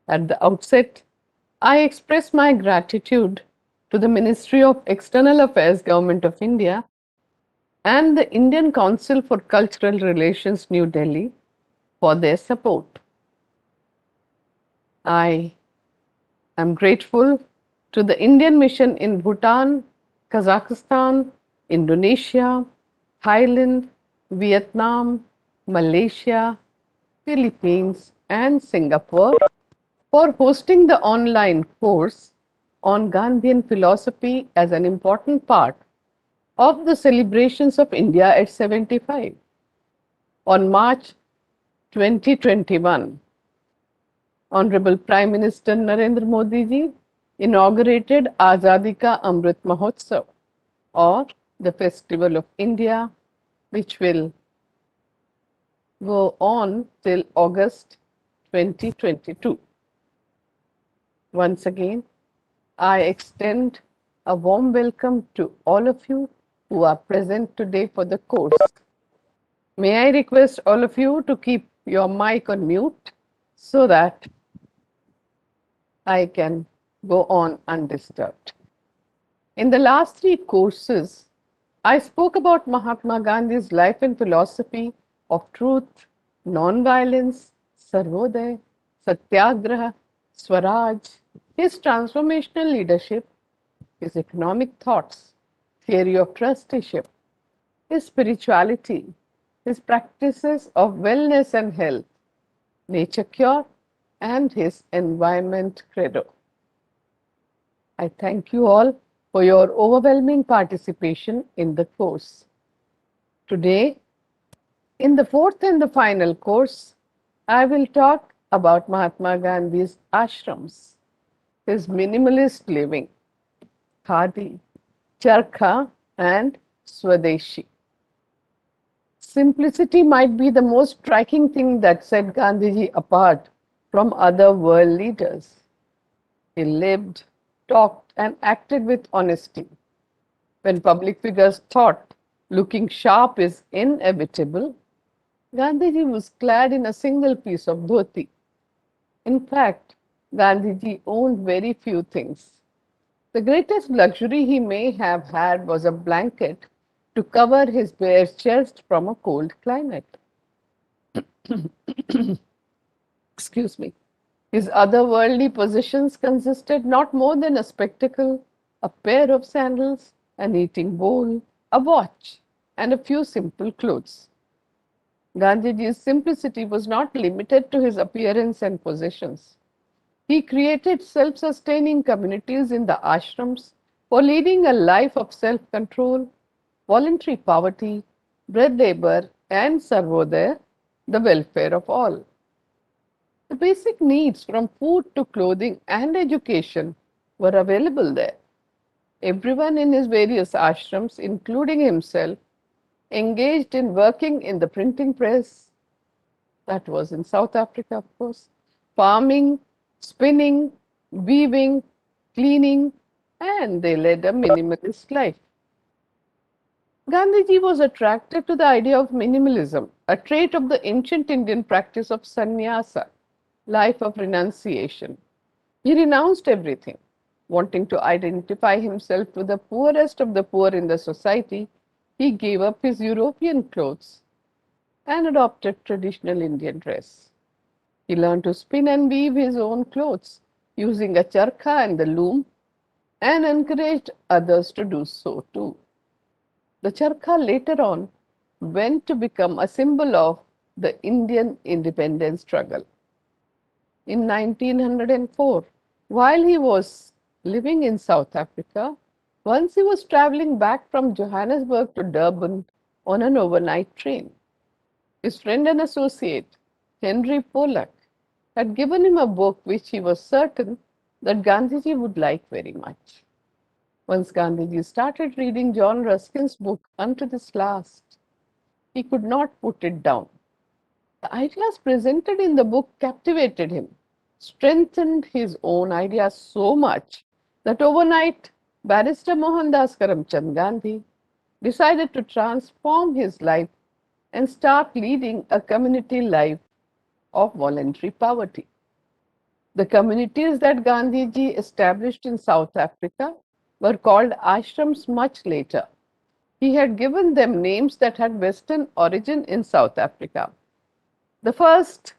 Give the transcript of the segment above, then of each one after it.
At the outset, I express my gratitude to the Ministry of External Affairs, Government of India, and the Indian Council for Cultural Relations, New Delhi, for their support. I am grateful to the Indian mission in Bhutan, Kazakhstan, Indonesia, Thailand, Vietnam, Malaysia, Philippines, and Singapore for hosting the online course on Gandhian philosophy as an important part of the celebrations of India at 75. On March 2021, Honorable Prime Minister Narendra Modi ji inaugurated Azadi Ka Amrit Mahotsav, or the Festival of India, which will go on till August 2022. Once again, I extend a warm welcome to all of you who are present today for the course. May I request all of you to keep your mic on mute so that I can go on undisturbed. In the last three courses, I spoke about Mahatma Gandhi's life and philosophy of truth, non-violence, Sarvodaya, Satyagraha, Swaraj, his transformational leadership, his economic thoughts, theory of trusteeship, his spirituality, his practices of wellness and health, nature cure, and his environment credo. I thank you all for your overwhelming participation in the course. Today, in the fourth and the final course, I will talk about Mahatma Gandhi's ashrams, his minimalist living, khadi, charkha, and swadeshi. Simplicity might be the most striking thing that set Gandhiji apart from other world leaders. He lived, talked, and acted with honesty. When public figures thought looking sharp is inevitable, Gandhiji was clad in a single piece of dhoti. In fact, Gandhiji owned very few things. The greatest luxury he may have had was a blanket to cover his bare chest from a cold climate. Excuse me. His otherworldly possessions consisted not more than a spectacle, a pair of sandals, an eating bowl, a watch, and a few simple clothes. Gandhiji's simplicity was not limited to his appearance and possessions. He created self-sustaining communities in the ashrams for leading a life of self-control, voluntary poverty, bread labor, and sarvodaya, the welfare of all. The basic needs from food to clothing and education were available there. Everyone in his various ashrams, including himself, engaged in working in the printing press, that was in South Africa, of course, farming, spinning, weaving, cleaning, and they led a minimalist life. Gandhiji was attracted to the idea of minimalism, a trait of the ancient Indian practice of sannyasa, life of renunciation. He renounced everything, wanting to identify himself with the poorest of the poor in the society. He gave up his European clothes and adopted traditional Indian dress. He learned to spin and weave his own clothes using a charkha and the loom and encouraged others to do so too. The charkha later on went to become a symbol of the Indian independence struggle. In 1904, while he was living in South Africa, once he was traveling back from Johannesburg to Durban on an overnight train. His friend and associate, Henry Pollack, had given him a book which he was certain that Gandhiji would like very much. Once Gandhiji started reading John Ruskin's book Unto This Last, he could not put it down. The ideas presented in the book captivated him, strengthened his own ideas so much that overnight Barrister Mohandas Karamchand Gandhi decided to transform his life and start leading a community life of voluntary poverty. The communities that Gandhiji established in South Africa were called ashrams much later. He had given them names that had Western origin in South Africa. The first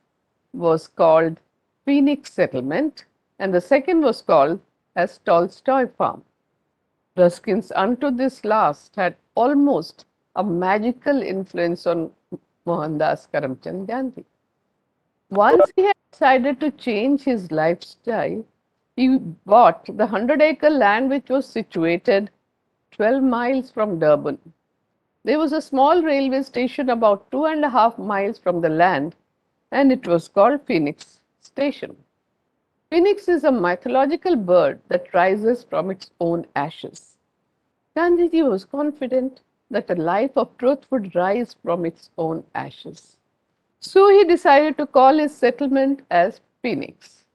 was called Phoenix Settlement, and the second was called as Tolstoy Farm. Ruskin's unto this last had almost a magical influence on Mohandas Karamchand Gandhi. Once he had decided to change his lifestyle, he bought the 100-acre land which was situated 12 miles from Durban. There was a small railway station about 2.5 miles from the land, and it was called Phoenix Station. Phoenix is a mythological bird that rises from its own ashes. Gandhiji was confident that a life of truth would rise from its own ashes. So he decided to call his settlement as Phoenix.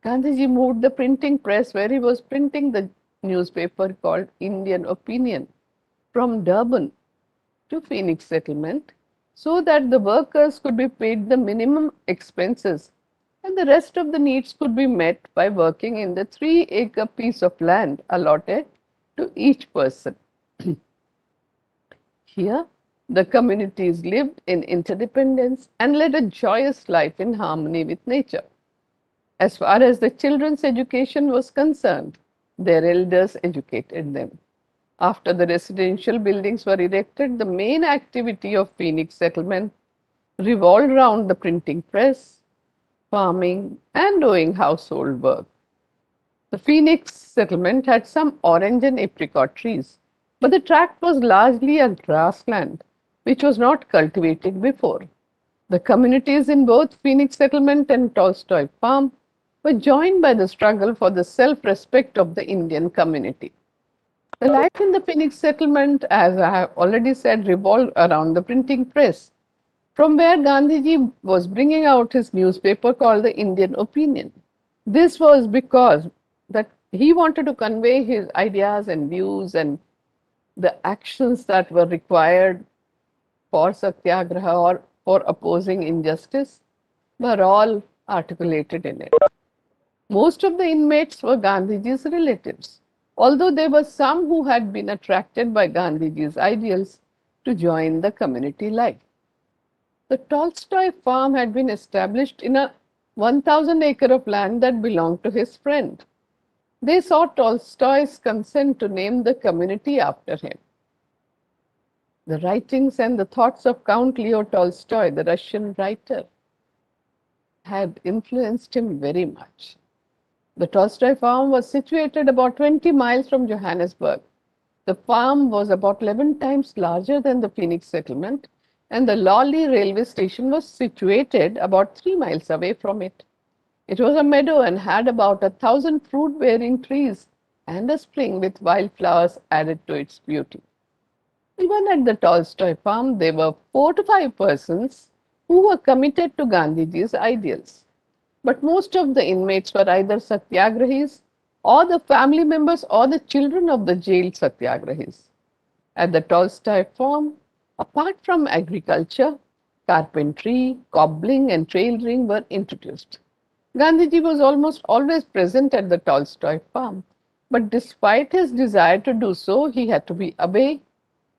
Gandhiji moved the printing press where he was printing the newspaper called Indian Opinion from Durban to Phoenix settlement so that the workers could be paid the minimum expenses and the rest of the needs could be met by working in the 3-acre piece of land allotted to each person. Here, the communities lived in interdependence and led a joyous life in harmony with nature. As far as the children's education was concerned, their elders educated them. After the residential buildings were erected, the main activity of Phoenix settlement revolved around the printing press, farming, and doing household work. The Phoenix settlement had some orange and apricot trees, but the tract was largely a grassland which was not cultivated before. The communities in both Phoenix settlement and Tolstoy farm were joined by the struggle for the self-respect of the Indian community. The life in the Phoenix settlement, as I have already said, revolved around the printing press, from where Gandhiji was bringing out his newspaper called the Indian Opinion. This was because that he wanted to convey his ideas and views and the actions that were required for satyagraha or for opposing injustice were all articulated in it. Most of the inmates were Gandhiji's relatives, although there were some who had been attracted by Gandhiji's ideals to join the community life. The Tolstoy farm had been established in a 1,000 acre of land that belonged to his friend. They sought Tolstoy's consent to name the community after him. The writings and the thoughts of Count Leo Tolstoy, the Russian writer, had influenced him very much. The Tolstoy farm was situated about 20 miles from Johannesburg. The farm was about 11 times larger than the Phoenix settlement, and the Lawley railway station was situated about 3 miles away from it. It was a meadow and had about 1,000 fruit-bearing trees and a spring with wildflowers added to its beauty. Even at the Tolstoy farm, there were 4 to 5 persons who were committed to Gandhiji's ideals. But most of the inmates were either satyagrahis or the family members or the children of the jailed satyagrahis. At the Tolstoy farm, apart from agriculture, carpentry, cobbling, and tailoring were introduced. Gandhiji was almost always present at the Tolstoy farm, but despite his desire to do so, he had to be away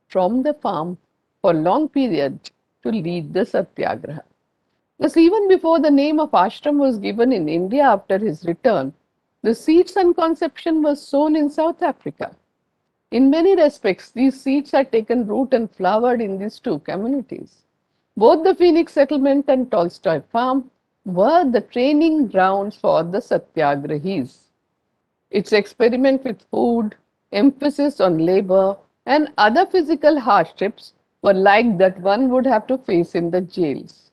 from the farm for long periods to lead the satyagraha. Thus, even before the name of ashram was given in India after his return, the seeds and conception was sown in South Africa. In many respects, these seeds had taken root and flowered in these two communities. Both the Phoenix settlement and Tolstoy farm were the training grounds for the satyagrahis. Its experiment with food, emphasis on labor, and other physical hardships were like that one would have to face in the jails.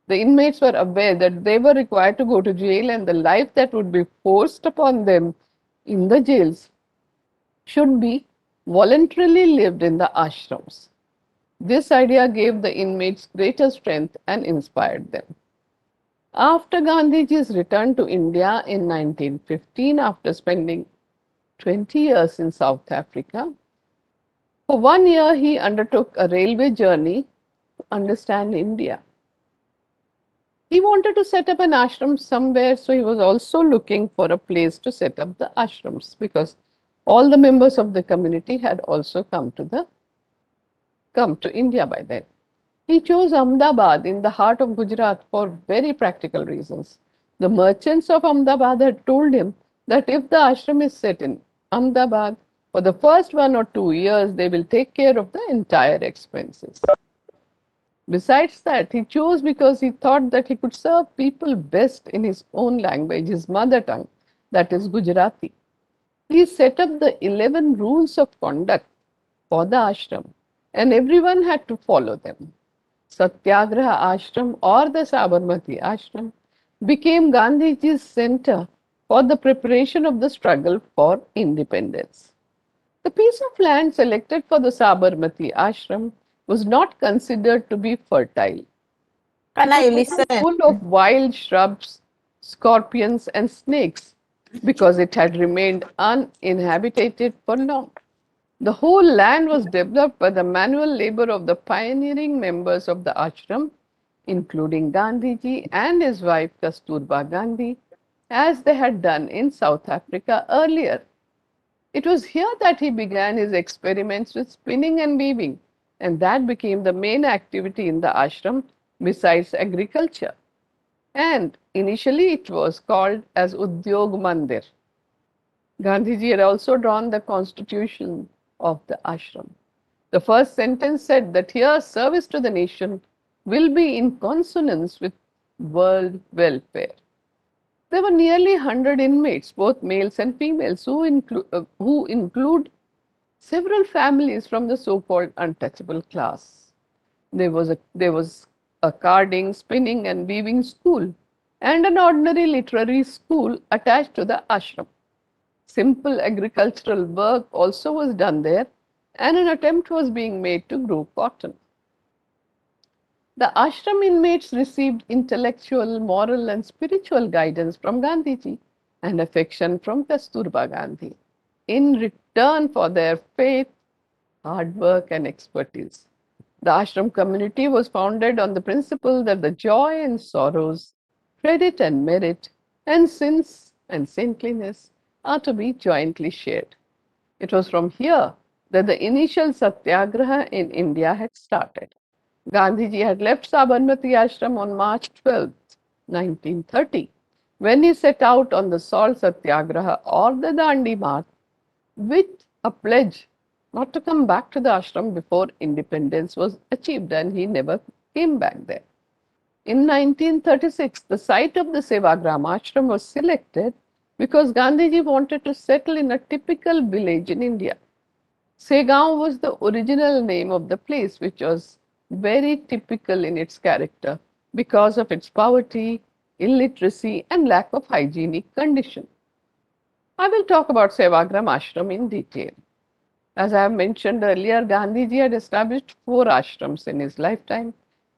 The inmates were aware that they were required to go to jail and the life that would be forced upon them in the jails should be voluntarily lived in the ashrams. This idea gave the inmates greater strength and inspired them. After Gandhiji's return to India in 1915, after spending 20 years in South Africa, for 1 year he undertook a railway journey to understand India. He wanted to set up an ashram somewhere, so he was also looking for a place to set up the ashrams because all the members of the community had also come to India by then. He chose Ahmedabad in the heart of Gujarat for very practical reasons. The merchants of Ahmedabad had told him that if the ashram is set in Ahmedabad, for the first 1 or 2 years, they will take care of the entire expenses. Besides that, he chose because he thought that he could serve people best in his own language, his mother tongue, that is Gujarati. He set up the 11 rules of conduct for the ashram, and everyone had to follow them. Satyagraha Ashram or the Sabarmati Ashram became Gandhiji's center for the preparation of the struggle for independence. The piece of land selected for the Sabarmati Ashram was not considered to be fertile. It Kana, was you even listen. full of wild shrubs, scorpions, and snakes because it had remained uninhabited for long. The whole land was developed by the manual labor of the pioneering members of the ashram, including Gandhiji and his wife Kasturba Gandhi, as they had done in South Africa earlier. It was here that he began his experiments with spinning and weaving, and that became the main activity in the ashram besides agriculture. And initially it was called as Udyog Mandir. Gandhiji had also drawn the constitution of the ashram. The first sentence said that here service to the nation will be in consonance with world welfare. There were nearly 100 inmates, both males and females, who include several families from the so-called untouchable class. There was a carding, spinning, and weaving school, and an ordinary literary school attached to the ashram. Simple agricultural work also was done there, and an attempt was being made to grow cotton. The ashram inmates received intellectual, moral, and spiritual guidance from Gandhiji and affection from Kasturba Gandhi in return for their faith, hard work, and expertise. The ashram community was founded on the principle that the joy and sorrows, credit and merit, and sins and saintliness are to be jointly shared. It was from here that the initial satyagraha in India had started. Gandhiji had left Sabarmati ashram on March 12, 1930, when he set out on the salt satyagraha or the Dandi March with a pledge not to come back to the ashram before independence was achieved, and he never came back there. In 1936, the site of the Sevagram ashram was selected because Gandhiji wanted to settle in a typical village in India. Segaon was the original name of the place, which was very typical in its character because of its poverty, illiteracy, and lack of hygienic condition. I will talk about Sevagram ashram in detail. As I have mentioned earlier, Gandhiji had established 4 ashrams in his lifetime,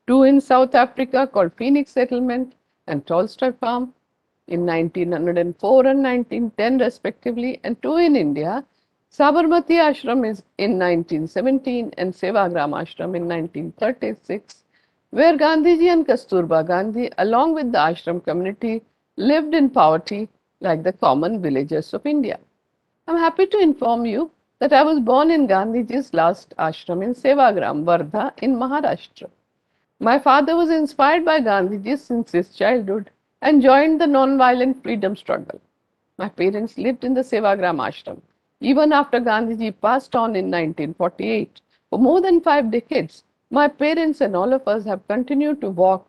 2 in South Africa called Phoenix Settlement and Tolstoy Farm in 1904 and 1910 respectively, and 2 in India, Sabarmati Ashram is in 1917 and Sevagram Ashram in 1936, where Gandhiji and Kasturba Gandhi, along with the ashram community, lived in poverty like the common villagers of India. I'm happy to inform you that I was born in Gandhiji's last ashram in Sevagram, Wardha in Maharashtra. My father was inspired by Gandhiji since his childhood and joined the non-violent freedom struggle. My parents lived in the Sevagram ashram even after Gandhiji passed on in 1948. For more than 5 decades, my parents and all of us have continued to walk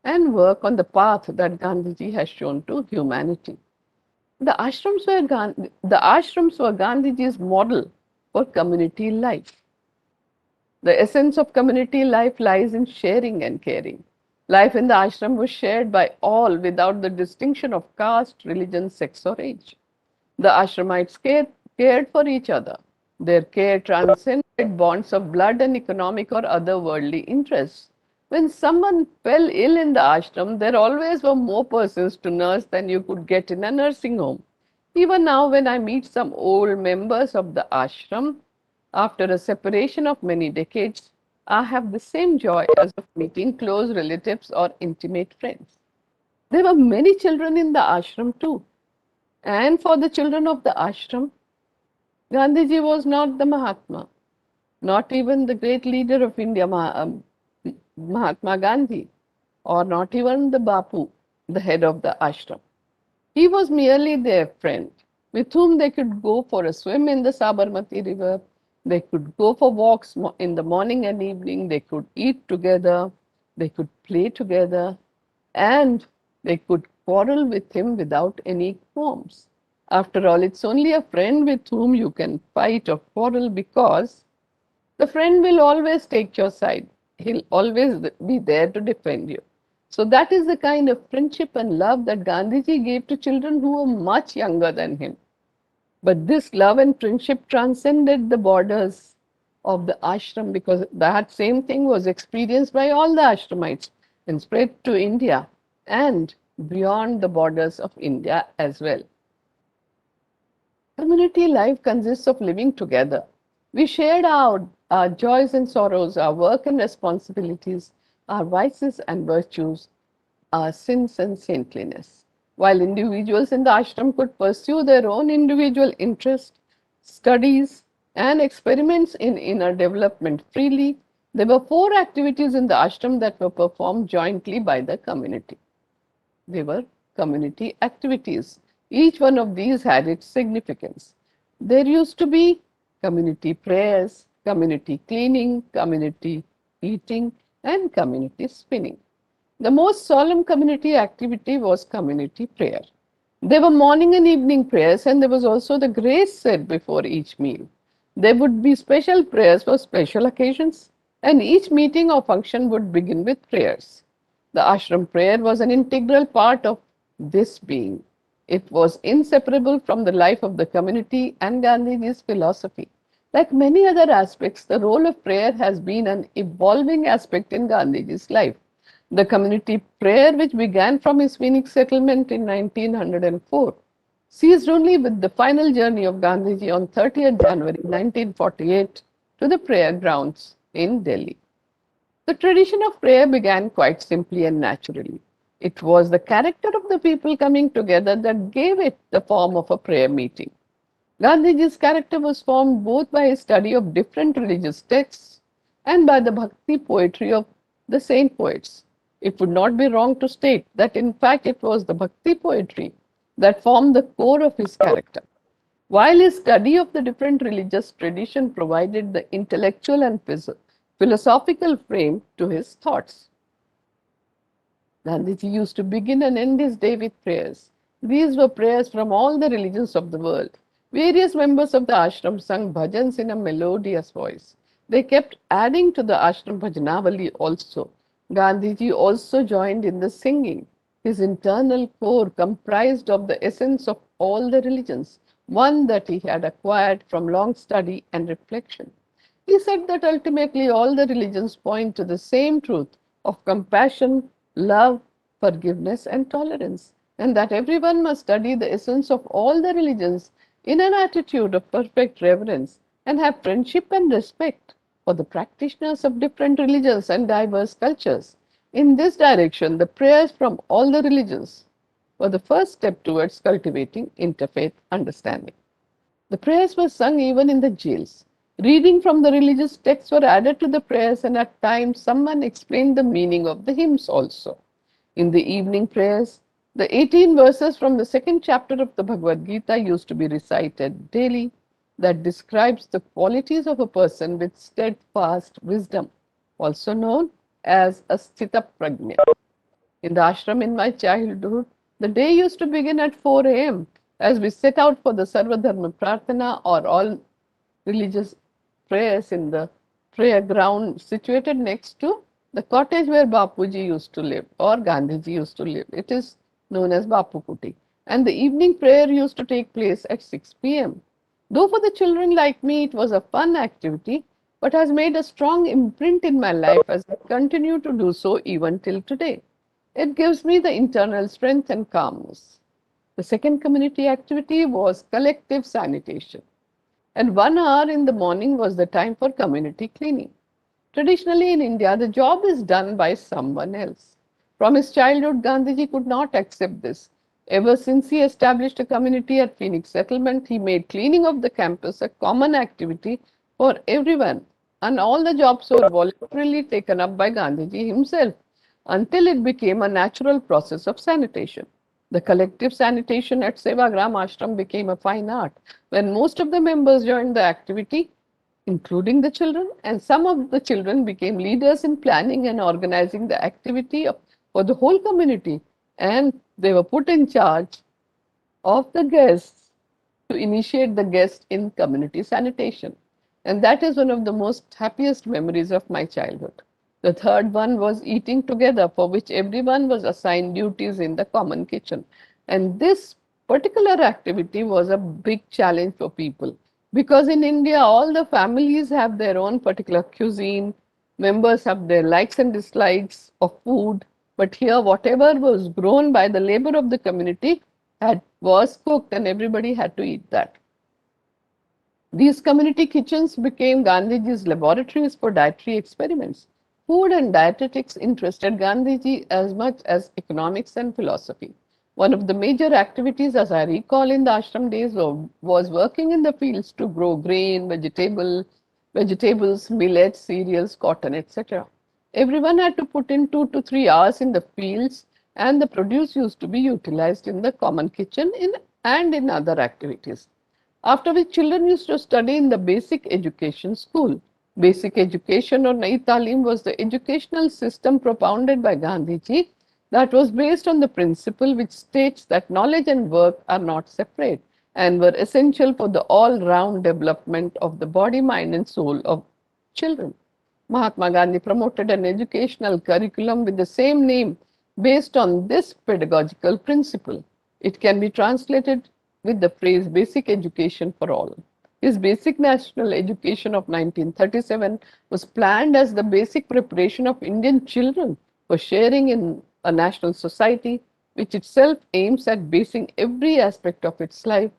and work on the path that Gandhiji has shown to humanity. The ashrams were Gandhiji's model for community life. The essence of community life lies in sharing and caring. Life in the ashram was shared by all without the distinction of caste, religion, sex, or age. The ashramites cared for each other. Their care transcended bonds of blood and economic or other worldly interests. When someone fell ill in the ashram, there always were more persons to nurse than you could get in a nursing home. Even now, when I meet some old members of the ashram, after a separation of many decades, I have the same joy as of meeting close relatives or intimate friends. There were many children in the ashram too. And for the children of the ashram, Gandhiji was not the Mahatma, not even the great leader of India, Mahatma Gandhi, or not even the Bapu, the head of the ashram. He was merely their friend with whom they could go for a swim in the Sabarmati river, they could go for walks in the morning and evening, they could eat together, they could play together, and they could quarrel with him without any qualms. After all, it's only a friend with whom you can fight or quarrel because the friend will always take your side. He'll always be there to defend you. So that is the kind of friendship and love that Gandhiji gave to children who were much younger than him. But this love and friendship transcended the borders of the ashram because that same thing was experienced by all the ashramites and spread to India and beyond the borders of India as well. Community life consists of living together. We shared our joys and sorrows, our work and responsibilities, our vices and virtues, our sins and saintliness. While individuals in the ashram could pursue their own individual interests, studies, and experiments in inner development freely, there were four activities in the ashram that were performed jointly by the community. They were community activities. Each one of these had its significance. There used to be community prayers, community cleaning, community eating, and community spinning. The most solemn community activity was community prayer. There were morning and evening prayers, and there was also the grace said before each meal. There would be special prayers for special occasions, and each meeting or function would begin with prayers. The ashram prayer was an integral part of this being. It was inseparable from the life of the community and Gandhiji's philosophy. Like many other aspects, the role of prayer has been an evolving aspect in Gandhiji's life. The community prayer, which began from his Phoenix settlement in 1904, ceased only with the final journey of Gandhiji on 30th January 1948 to the prayer grounds in Delhi. The tradition of prayer began quite simply and naturally. It was the character of the people coming together that gave it the form of a prayer meeting. Gandhiji's character was formed both by his study of different religious texts and by the bhakti poetry of the saint poets. It would not be wrong to state that in fact it was the bhakti poetry that formed the core of his character. While his study of the different religious tradition provided the intellectual and philosophical frame to his thoughts. Gandhiji used to begin and end his day with prayers. These were prayers from all the religions of the world. Various members of the ashram sung bhajans in a melodious voice. They kept adding to the ashram bhajanavali also. Gandhiji also joined in the singing. His internal core comprised of the essence of all the religions, one that he had acquired from long study and reflection. He said that ultimately all the religions point to the same truth of compassion, love, forgiveness, and tolerance, and that everyone must study the essence of all the religions in an attitude of perfect reverence and have friendship and respect for the practitioners of different religions and diverse cultures. In this direction, the prayers from all the religions were the first step towards cultivating interfaith understanding. The prayers were sung even in the jails. Reading from the religious texts were added to the prayers, and at times someone explained the meaning of the hymns also. In the evening prayers, the 18 verses from the second chapter of the Bhagavad Gita used to be recited daily that describes the qualities of a person with steadfast wisdom, also known as a sthita prajna. In the ashram in my childhood, the day used to begin at 4 a.m. as we set out for the Sarvadharma Prarthana or all religious prayers in the prayer ground situated next to the cottage where Bapuji used to live or Gandhiji used to live. It is known as Bapu Kuti. And the evening prayer used to take place at 6 p.m. Though for the children like me it was a fun activity, but has made a strong imprint in my life as I continue to do so even till today. It gives me the internal strength and calmness. The second community activity was collective sanitation, and 1 hour in the morning was the time for community cleaning. Traditionally in India, the job is done by someone else. From his childhood, Gandhiji could not accept this. Ever since he established a community at Phoenix Settlement, he made cleaning of the campus a common activity for everyone, and all the jobs were voluntarily taken up by Gandhiji himself until it became a natural process of sanitation. The collective sanitation at Sevagram Ashram became a fine art. When most of the members joined the activity, including the children, and some of the children became leaders in planning and organizing the activity for the whole community, and they were put in charge of the guests to initiate the guest in community sanitation. And that is one of the most happiest memories of my childhood. The third one was eating together, for which everyone was assigned duties in the common kitchen. And this particular activity was a big challenge for people because in India, all the families have their own particular cuisine, members have their likes and dislikes of food, but here, whatever was grown by the labor of the community was cooked and everybody had to eat that. These community kitchens became Gandhiji's laboratories for dietary experiments. Food and dietetics interested Gandhiji as much as economics and philosophy. One of the major activities, as I recall in the ashram days, was working in the fields to grow grain, vegetables, millets, cereals, cotton, etc. Everyone had to put in 2 to 3 hours in the fields, and the produce used to be utilized in the common kitchen and in other activities. After which children used to study in the basic education school. Basic education or Nai Talim was the educational system propounded by Gandhiji that was based on the principle which states that knowledge and work are not separate and were essential for the all-round development of the body, mind and soul of children. Mahatma Gandhi promoted an educational curriculum with the same name based on this pedagogical principle. It can be translated with the phrase basic education for all. His basic national education of 1937 was planned as the basic preparation of Indian children for sharing in a national society which itself aims at basing every aspect of its life,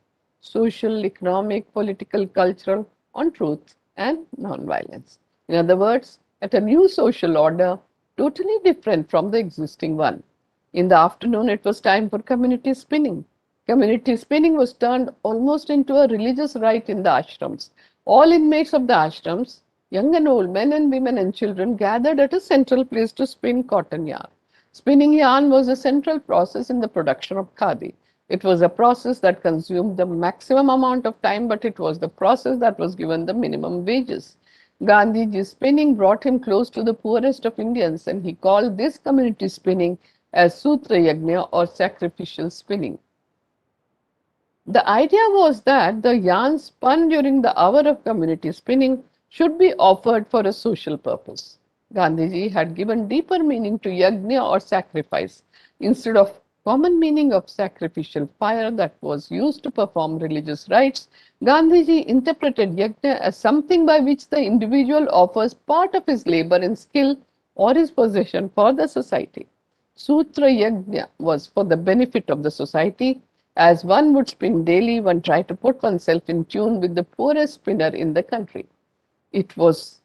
social, economic, political, cultural, on truth and non-violence. In other words, at a new social order totally different from the existing one. In the afternoon, it was time for community spinning. Community spinning was turned almost into a religious rite in the ashrams. All inmates of the ashrams, young and old, men and women and children, gathered at a central place to spin cotton yarn. Spinning yarn was a central process in the production of khadi. It was a process that consumed the maximum amount of time, but it was the process that was given the minimum wages. Gandhiji's spinning brought him close to the poorest of Indians, and he called this community spinning as Sutra Yajna or sacrificial spinning. The idea was that the yarn spun during the hour of community spinning should be offered for a social purpose. Gandhiji had given deeper meaning to yajna or sacrifice instead of common meaning of sacrificial fire that was used to perform religious rites. Gandhiji interpreted yajna as something by which the individual offers part of his labor and skill or his possession for the society. Sutra Yajna was for the benefit of the society. As one would spin daily, one tried to put oneself in tune with the poorest spinner in the country. It was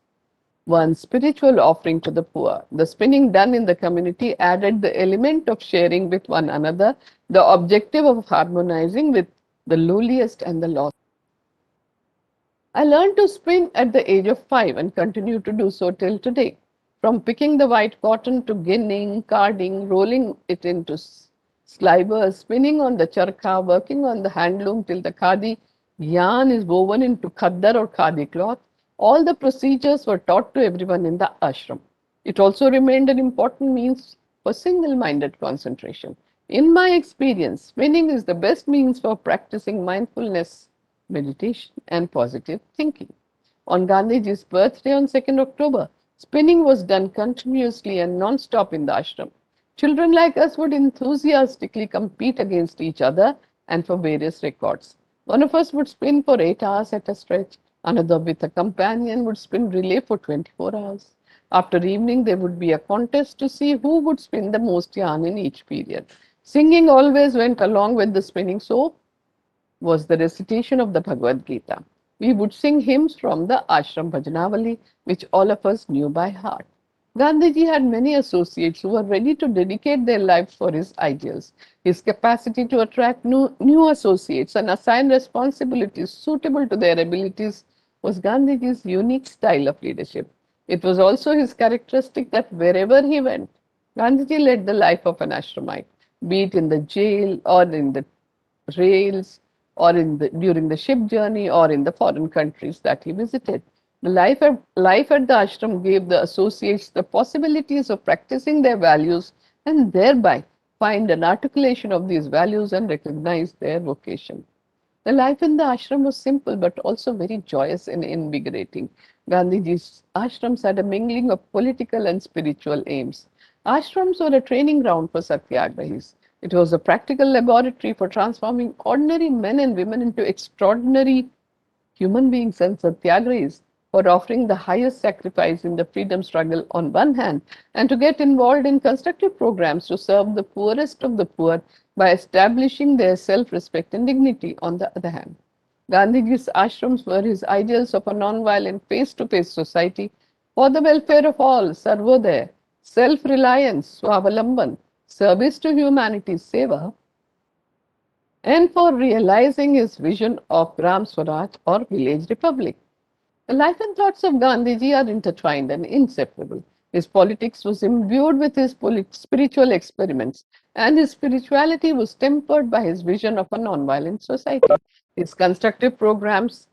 one's spiritual offering to the poor. The spinning done in the community added the element of sharing with one another, the objective of harmonizing with the lowliest and the lost. I learned to spin at the age of 5 and continue to do so till today. From picking the white cotton to ginning, carding, rolling it into slivers, spinning on the charkha, working on the handloom till the khadi yarn is woven into khaddar or khadi cloth. All the procedures were taught to everyone in the ashram. It also remained an important means for single-minded concentration. In my experience, spinning is the best means for practicing mindfulness, meditation, and positive thinking. On Gandhiji's birthday on 2nd October, spinning was done continuously and non-stop in the ashram. Children like us would enthusiastically compete against each other and for various records. One of us would spin for 8 hours at a stretch. Another with a companion would spin relay for 24 hours. After evening, there would be a contest to see who would spin the most yarn in each period. Singing always went along with the spinning, so was the recitation of the Bhagavad Gita. We would sing hymns from the Ashram Bhajanavali, which all of us knew by heart. Gandhiji had many associates who were ready to dedicate their lives for his ideals. His capacity to attract new associates and assign responsibilities suitable to their abilities was Gandhiji's unique style of leadership. It was also his characteristic that wherever he went, Gandhiji led the life of an ashramite, be it in the jail or in the rails or during the ship journey or in the foreign countries that he visited. The life at the ashram gave the associates the possibilities of practicing their values and thereby find an articulation of these values and recognize their vocation. The life in the ashram was simple but also very joyous and invigorating. Gandhiji's ashrams had a mingling of political and spiritual aims. Ashrams were a training ground for satyagrahis. It was a practical laboratory for transforming ordinary men and women into extraordinary human beings and satyagrahis for offering the highest sacrifice in the freedom struggle on one hand, and to get involved in constructive programs to serve the poorest of the poor by establishing their self-respect and dignity on the other hand. Gandhiji's ashrams were his ideals of a non-violent face-to-face society for the welfare of all, Sarvodaya, self-reliance, Swavalamban, service to humanity, Seva, and for realizing his vision of Gram Swaraj or village republic. The life and thoughts of Gandhiji are intertwined and inseparable. His politics was imbued with his spiritual experiments, and his spirituality was tempered by his vision of a non-violent society. His constructive programs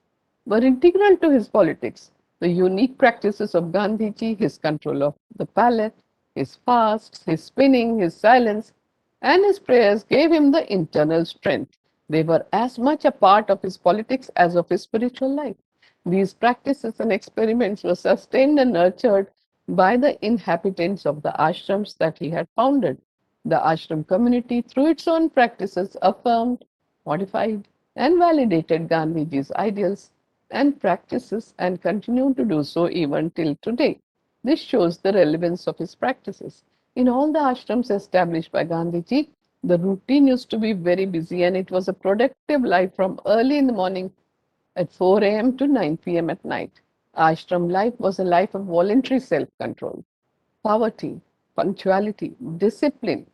were integral to his politics. The unique practices of Gandhiji, his control of the palate, his fasts, his spinning, his silence, and his prayers gave him the internal strength. They were as much a part of his politics as of his spiritual life. These practices and experiments were sustained and nurtured by the inhabitants of the ashrams that he had founded. The ashram community, through its own practices, affirmed, modified, and validated Gandhiji's ideals and practices and continue to do so even till today. This shows the relevance of his practices. In all the ashrams established by Gandhiji, the routine used to be very busy and it was a productive life from early in the morning at 4 a.m. to 9 p.m. at night. Ashram life was a life of voluntary self control, poverty, punctuality, discipline,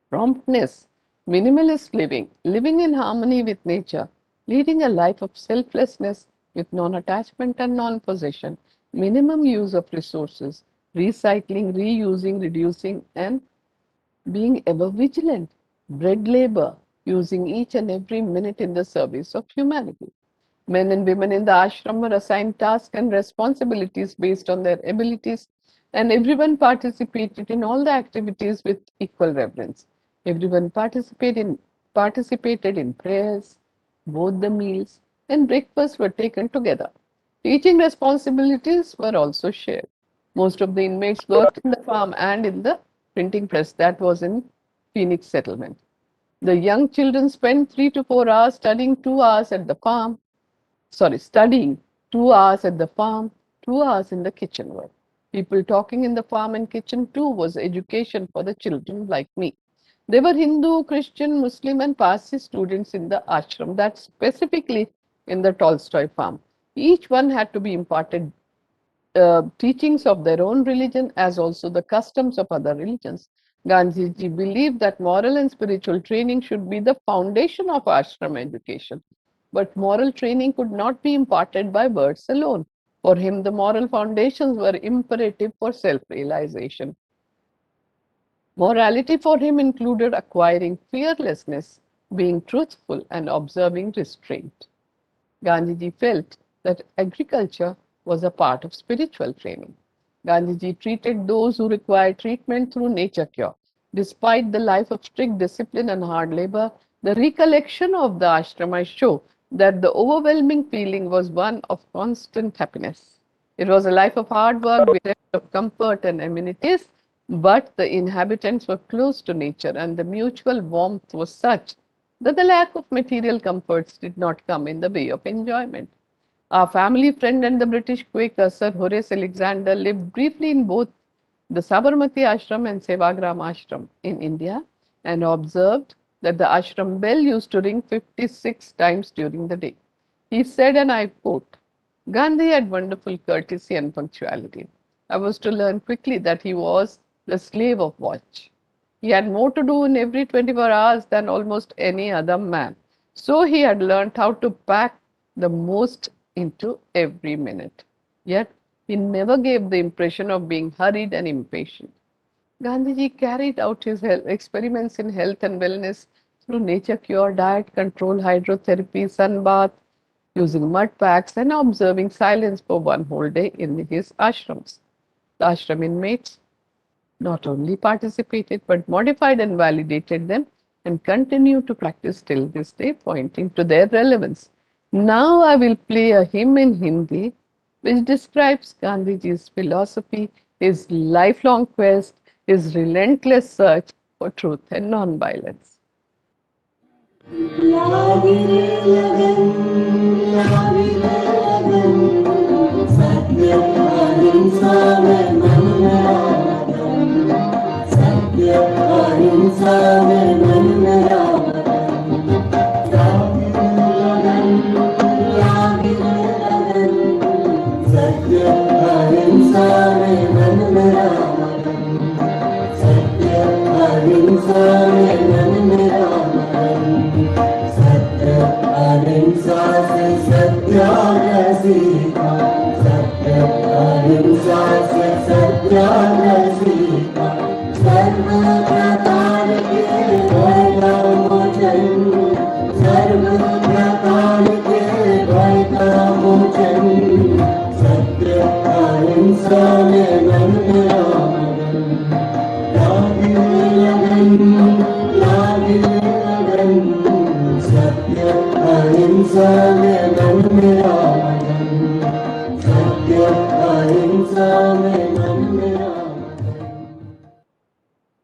promptness, minimalist living, living in harmony with nature, leading a life of selflessness with non attachment and non possession, minimum use of resources, recycling, reusing, reducing, and being ever vigilant, bread labor, using each and every minute in the service of humanity. Men and women in the ashram were assigned tasks and responsibilities based on their abilities, and everyone participated in all the activities with equal reverence. Everyone participated in prayers, both the meals and breakfast were taken together. Teaching responsibilities were also shared. Most of the inmates worked in the farm and in the printing press that was in Phoenix settlement. The young children spent 3 to 4 hours studying 2 hours at the farm, studying 2 hours at the farm, 2 hours in the kitchen work. People talking in the farm and kitchen too was education for the children like me. There were Hindu, Christian, Muslim, and Parsi students in the ashram, that specifically in the Tolstoy farm. Each one had to be imparted teachings of their own religion as also the customs of other religions. Gandhiji believed that moral and spiritual training should be the foundation of ashram education. But moral training could not be imparted by words alone. For him, the moral foundations were imperative for self realization. Morality for him included acquiring fearlessness, being truthful, and observing restraint. Gandhiji felt that agriculture was a part of spiritual training. Gandhiji treated those who required treatment through nature cure. Despite the life of strict discipline and hard labor, the recollection of the ashrama show that the overwhelming feeling was one of constant happiness. It was a life of hard work, bereft of comfort and amenities, but the inhabitants were close to nature and the mutual warmth was such that the lack of material comforts did not come in the way of enjoyment. Our family friend and the British Quaker Sir Horace Alexander lived briefly in both the Sabarmati Ashram and Sevagram Ashram in India and observed that the ashram bell used to ring 56 times during the day. He said, and I quote, Gandhi had wonderful courtesy and punctuality. I was to learn quickly that he was the slave of watch. He had more to do in every 24 hours than almost any other man. So he had learned how to pack the most into every minute. Yet he never gave the impression of being hurried and impatient. Gandhiji carried out his experiments in health and wellness through nature cure, diet control, hydrotherapy, sunbath, using mud packs, and observing silence for one whole day in his ashrams. The ashram inmates not only participated but modified and validated them and continue to practice till this day, pointing to their relevance. Now I will play a hymn in Hindi which describes Gandhiji's philosophy, his lifelong quest, his relentless search for truth and non-violence.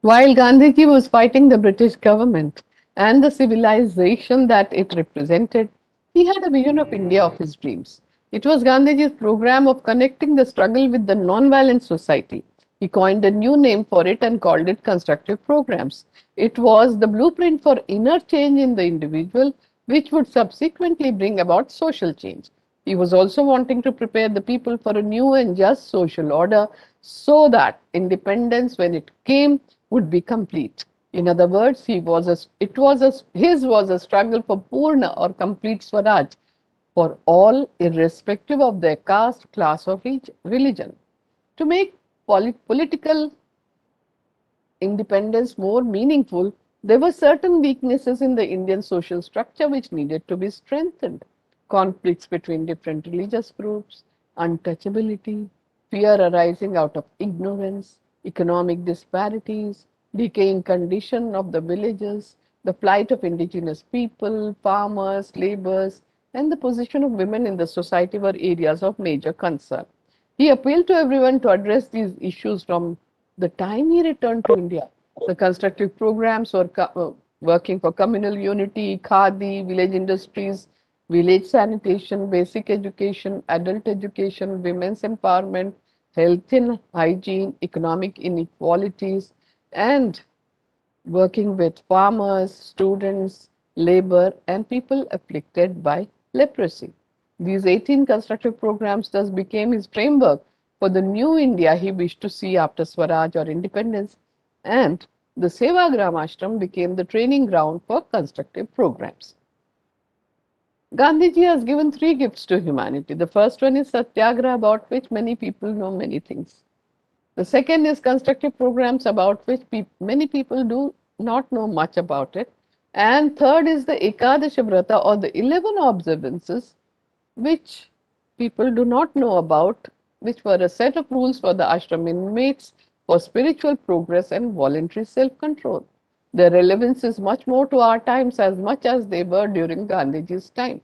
While Gandhiji was fighting the British government and the civilization that it represented, he had a vision of India of his dreams. It was Gandhiji's program of connecting the struggle with the non-violent society. He coined a new name for it and called it constructive programs. It was the blueprint for inner change in the individual, which would subsequently bring about social change. He was also wanting to prepare the people for a new and just social order so that independence, when it came, would be complete. In other words, his was a struggle for Purna or complete Swaraj for all, irrespective of their caste, class, or religion. To make political independence more meaningful, there were certain weaknesses in the Indian social structure which needed to be strengthened. Conflicts between different religious groups, untouchability, fear arising out of ignorance, economic disparities, decaying condition of the villages, the plight of indigenous people, farmers, laborers, and the position of women in the society were areas of major concern. He appealed to everyone to address these issues from the time he returned to India. The constructive programs were working for communal unity, khadi, village industries, village sanitation, basic education, adult education, women's empowerment, health and hygiene, economic inequalities, and working with farmers, students, labor, and people afflicted by leprosy. These 18 constructive programs thus became his framework for the new India he wished to see after Swaraj or independence, and the Sevagram Ashram became the training ground for constructive programs. Gandhiji has given three gifts to humanity. The first one is Satyagraha, about which many people know many things. The second is constructive programs, about which many people do not know much about it. And third is the Ekadasha Vrata, or the 11 observances, which people do not know about, which were a set of rules for the ashram inmates for spiritual progress and voluntary self-control. Their relevance is much more to our times as much as they were during Gandhiji's time.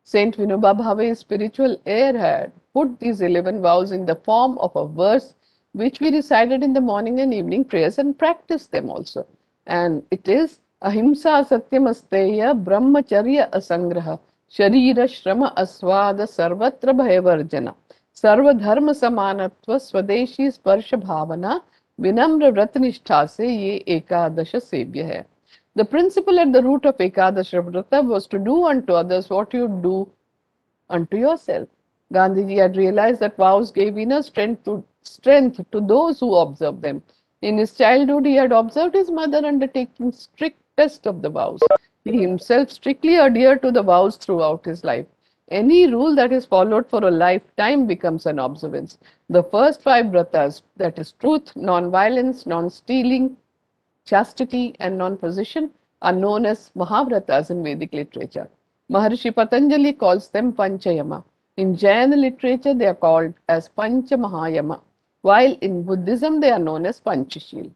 Saint Vinoba Bhave's spiritual heir had put these 11 vows in the form of a verse which we recited in the morning and evening prayers and practiced them also. And it is Ahimsa Satyamasteya Brahmacharya Asangraha Sharira Shrama Aswada Sarvatra Bhayavarjana Sarva Dharma Samanatva Swadeshi Sparsha Bhavana Vinamra Vratnishtha se ye Ekadasha Sevya hai. The principle at the root of Ekadasha Vrata was to do unto others what you do unto yourself. Gandhiji had realized that vows gave inner strength to those who observe them. In his childhood, he had observed his mother undertaking strict test of the vows. He himself strictly adhered to the vows throughout his life. Any rule that is followed for a lifetime becomes an observance. The first five vratas, that is truth, non-violence, non-stealing, chastity, and non-possession, are known as Mahavratas in Vedic literature. Maharishi Patanjali calls them Panchayama. In Jaina literature, they are called as Panchamahayama, while in Buddhism, they are known as Panchashil.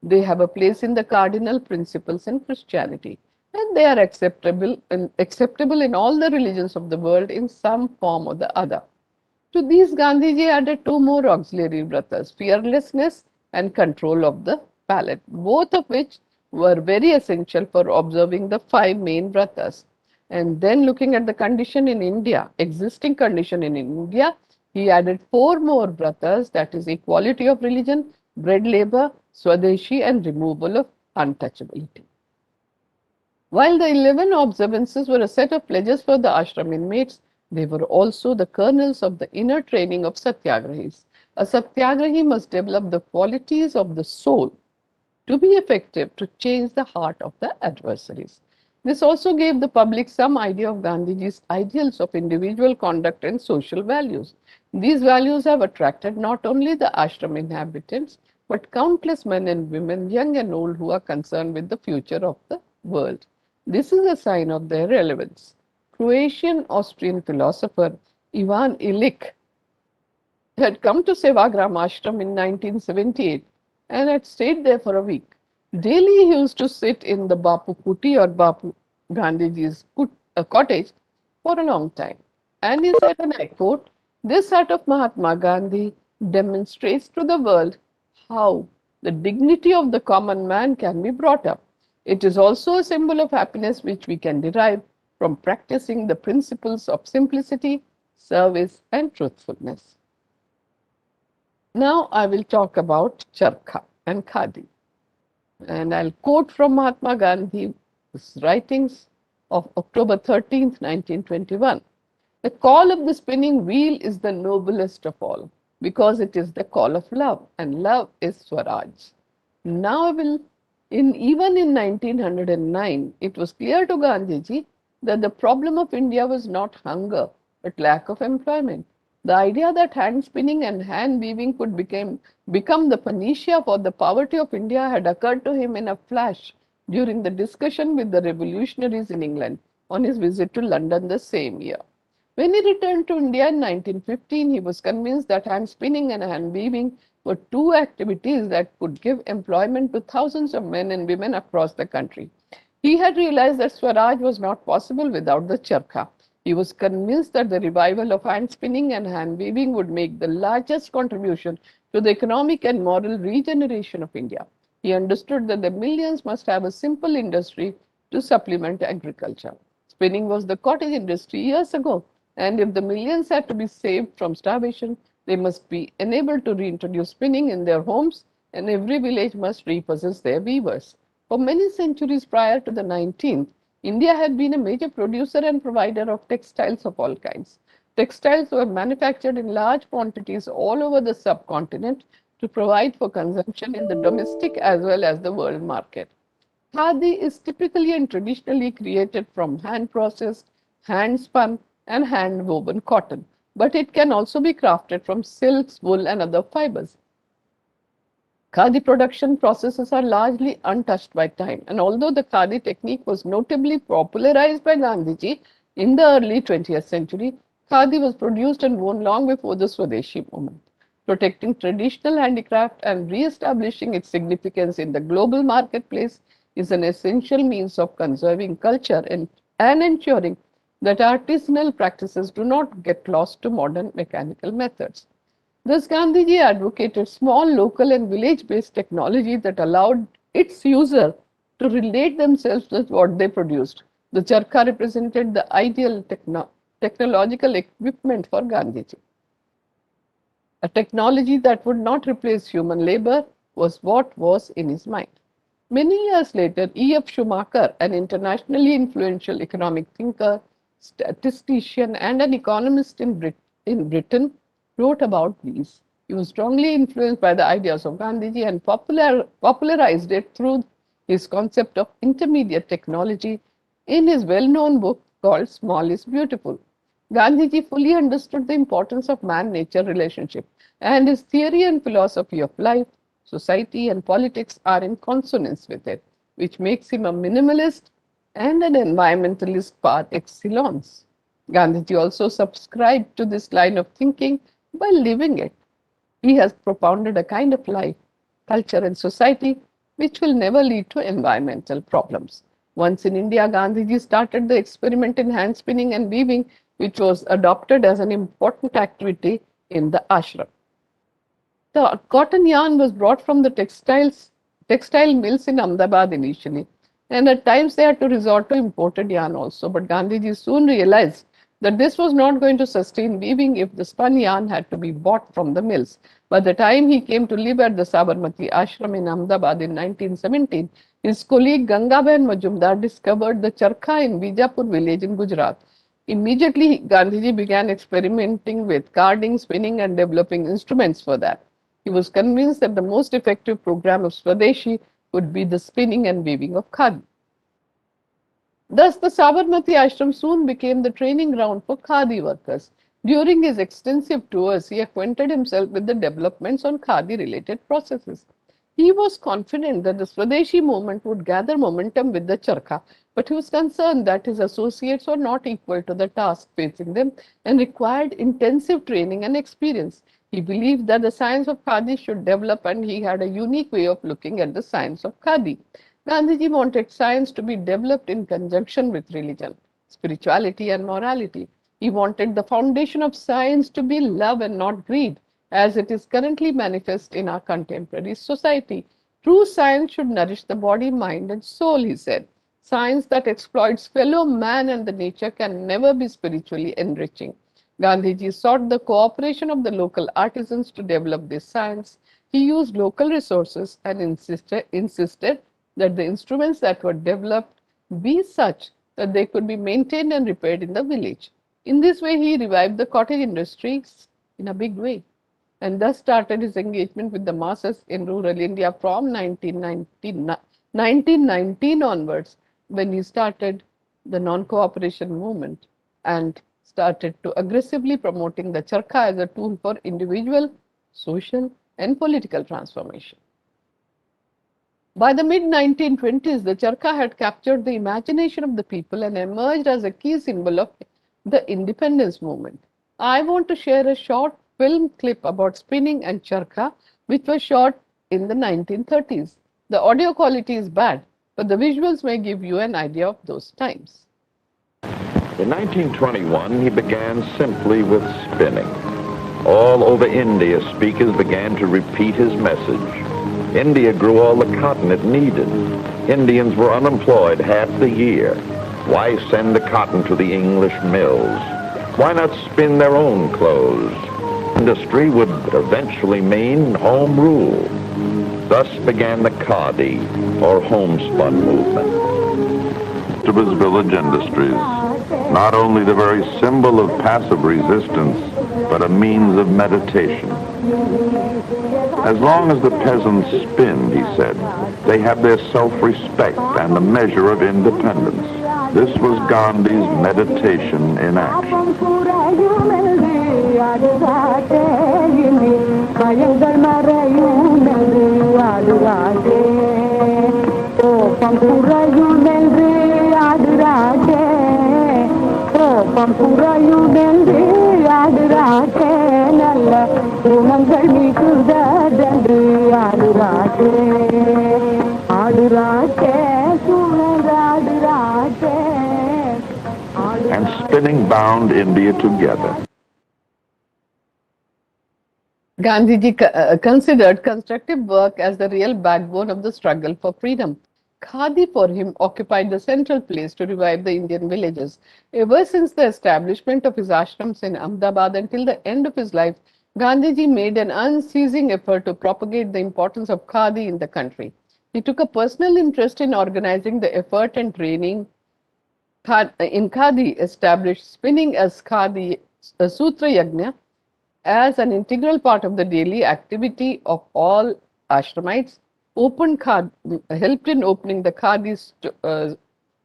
They have a place in the cardinal principles in Christianity, and they are acceptable in all the religions of the world in some form or the other. To these, Gandhiji added two more auxiliary vratas, fearlessness and control of the palate, both of which were very essential for observing the five main vratas. And then looking at the condition in India, existing condition in India, he added four more vratas, that is equality of religion, bread labor, Swadeshi, and removal of untouchability. While the 11 observances were a set of pledges for the ashram inmates, they were also the kernels of the inner training of satyagrahis. A satyagrahi must develop the qualities of the soul to be effective to change the heart of the adversaries. This also gave the public some idea of Gandhiji's ideals of individual conduct and social values. These values have attracted not only the ashram inhabitants, but countless men and women, young and old, who are concerned with the future of the world. This is a sign of their relevance. Croatian Austrian philosopher Ivan Illich had come to Sevagram ashram in 1978 and had stayed there for a week. Daily he used to sit in the Bapu Kuti or Bapu Gandhiji's cottage for a long time. And he said, and I quote, "This hut of Mahatma Gandhi demonstrates to the world how the dignity of the common man can be brought up. It is also a symbol of happiness which we can derive from practicing the principles of simplicity, service, and truthfulness." Now I will talk about charkha and khadi. And I'll quote from Mahatma Gandhi's writings of October 13th, 1921. The call of the spinning wheel is the noblest of all because it is the call of love, and love is Swaraj. Now, even in 1909, it was clear to Gandhiji that the problem of India was not hunger but lack of employment. The idea that hand spinning and hand weaving could become the panacea for the poverty of India had occurred to him in a flash during the discussion with the revolutionaries in England on his visit to London the same year. When he returned to India in 1915, he was convinced that hand spinning and hand weaving were two activities that could give employment to thousands of men and women across the country. He had realized that Swaraj was not possible without the charkha. He was convinced that the revival of hand spinning and hand weaving would make the largest contribution to the economic and moral regeneration of India. He understood that the millions must have a simple industry to supplement agriculture. Spinning was the cottage industry years ago, and if the millions had to be saved from starvation, they must be enabled to reintroduce spinning in their homes, and every village must repossess their weavers. For many centuries prior to the 19th, India had been a major producer and provider of textiles of all kinds. Textiles were manufactured in large quantities all over the subcontinent to provide for consumption in the domestic as well as the world market. Khadi is typically and traditionally created from hand processed, hand spun, and hand woven cotton, but it can also be crafted from silks, wool, and other fibers. Khadi production processes are largely untouched by time, and although the khadi technique was notably popularized by Gandhiji in the early 20th century, khadi was produced and worn long before the Swadeshi movement. Protecting traditional handicraft and re-establishing its significance in the global marketplace is an essential means of conserving culture and ensuring that artisanal practices do not get lost to modern mechanical methods. Thus, Gandhiji advocated small, local, and village based technology that allowed its user to relate themselves with what they produced. The charkha represented the ideal technological equipment for Gandhiji. A technology that would not replace human labor was what was in his mind. Many years later, E.F. Schumacher, an internationally influential economic thinker, statistician, and an economist in Britain, wrote about these. He was strongly influenced by the ideas of Gandhiji and popularized it through his concept of intermediate technology in his well known book called Small is Beautiful. Gandhiji fully understood the importance of man nature relationship, and his theory and philosophy of life, society, and politics are in consonance with it, which makes him a minimalist and an environmentalist par excellence. Gandhiji also subscribed to this line of thinking by living it. He has propounded a kind of life, culture, and society which will never lead to environmental problems. Once in India, Gandhiji started the experiment in hand spinning and weaving, which was adopted as an important activity in the ashram. The cotton yarn was brought from the textile mills in Ahmedabad initially, and at times they had to resort to imported yarn also. But Gandhiji soon realized that this was not going to sustain weaving if the spun yarn had to be bought from the mills. By the time he came to live at the Sabarmati ashram in Ahmedabad in 1917, his colleague Gangaben Majumdar discovered the charkha in Bijapur village in Gujarat. Immediately, Gandhiji began experimenting with carding, spinning, and developing instruments for that. He was convinced that the most effective program of Swadeshi would be the spinning and weaving of khadi. Thus, the Sabarmati ashram soon became the training ground for khadi workers. During his extensive tours, he acquainted himself with the developments on khadi related processes. He was confident that the Swadeshi movement would gather momentum with the charkha, but he was concerned that his associates were not equal to the task facing them and required intensive training and experience. He believed that the science of khadi should develop, and he had a unique way of looking at the science of khadi. Gandhiji wanted science to be developed in conjunction with religion, spirituality, and morality. He wanted the foundation of science to be love and not greed, as it is currently manifest in our contemporary society. True science should nourish the body, mind, and soul, he said. Science that exploits fellow man and the nature can never be spiritually enriching. Gandhiji sought the cooperation of the local artisans to develop this science. He used local resources and insisted that the instruments that were developed be such that they could be maintained and repaired in the village. In this way, he revived the cottage industries in a big way, and thus started his engagement with the masses in rural India from 1919 onwards, when he started the non-cooperation movement and started to aggressively promoting the charkha as a tool for individual, social, and political transformation. By the mid 1920s, the charkha had captured the imagination of the people and emerged as a key symbol of the independence movement. I want to share a short film clip about spinning and charkha, which was shot in the 1930s. The audio quality is bad, but the visuals may give you an idea of those times. In 1921, he began simply with spinning. All over India, speakers began to repeat his message. India grew all the cotton it needed. Indians were unemployed half the year. Why send the cotton to the English mills? Why not spin their own clothes? Industry would eventually mean home rule. Thus began the Khadi, or homespun movement. It was village industries, not only the very symbol of passive resistance, but a means of meditation. As long as the peasants spin, he said, they have their self-respect and a measure of independence. This was Gandhi's meditation in action. And spinning bound India together. Gandhiji considered constructive work as the real backbone of the struggle for freedom. Khadi for him occupied the central place to revive the Indian villages. Ever since the establishment of his ashrams in Ahmedabad until the end of his life, Gandhiji made an unceasing effort to propagate the importance of Khadi in the country. He took a personal interest in organizing the effort and training In Khadi, established spinning as Khadi Sutra Yajna as an integral part of the daily activity of all ashramites, helped in opening the Khadi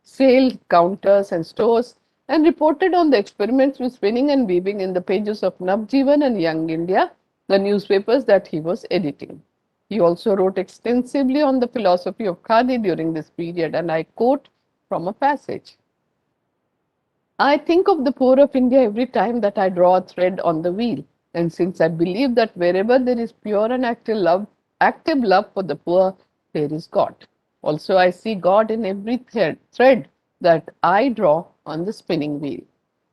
sale counters and stores, and reported on the experiments with spinning and weaving in the pages of Navjivan and Young India, the newspapers that he was editing. He also wrote extensively on the philosophy of Khadi during this period, and I quote from a passage. I think of the poor of India every time that I draw a thread on the wheel. And since I believe that wherever there is pure and active love for the poor, there is God. Also, I see God in every thread that I draw on the spinning wheel.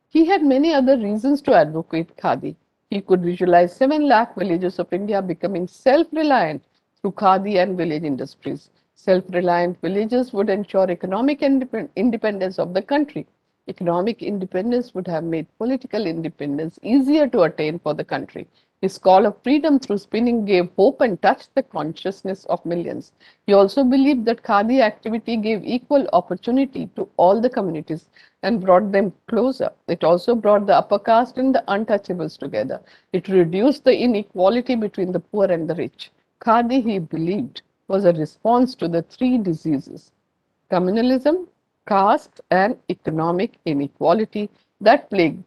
He had many other reasons to advocate Khadi. He could visualize 7 lakh villages of India becoming self-reliant through Khadi and village industries. Self-reliant villages would ensure economic independence of the country. Economic independence would have made political independence easier to attain for the country. His call of freedom through spinning gave hope and touched the consciousness of millions. He also believed that Khadi activity gave equal opportunity to all the communities and brought them closer. It also brought the upper caste and the untouchables together. It reduced the inequality between the poor and the rich. Khadi, he believed, was a response to the 3 diseases: communalism, caste, and economic inequality that plagued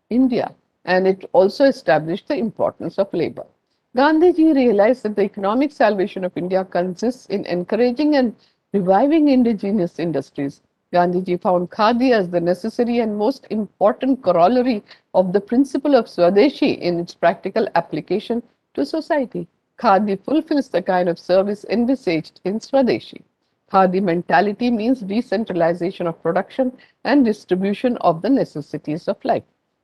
India, and it also established the importance of labor. Gandhiji realized that the economic salvation of India consists in encouraging and reviving indigenous industries. Gandhiji found Khadi as the necessary and most important corollary of the principle of Swadeshi in its practical application to society. Khadi fulfills the kind of service envisaged in Swadeshi. Khadi mentality means decentralization of production and distribution of the necessities of life.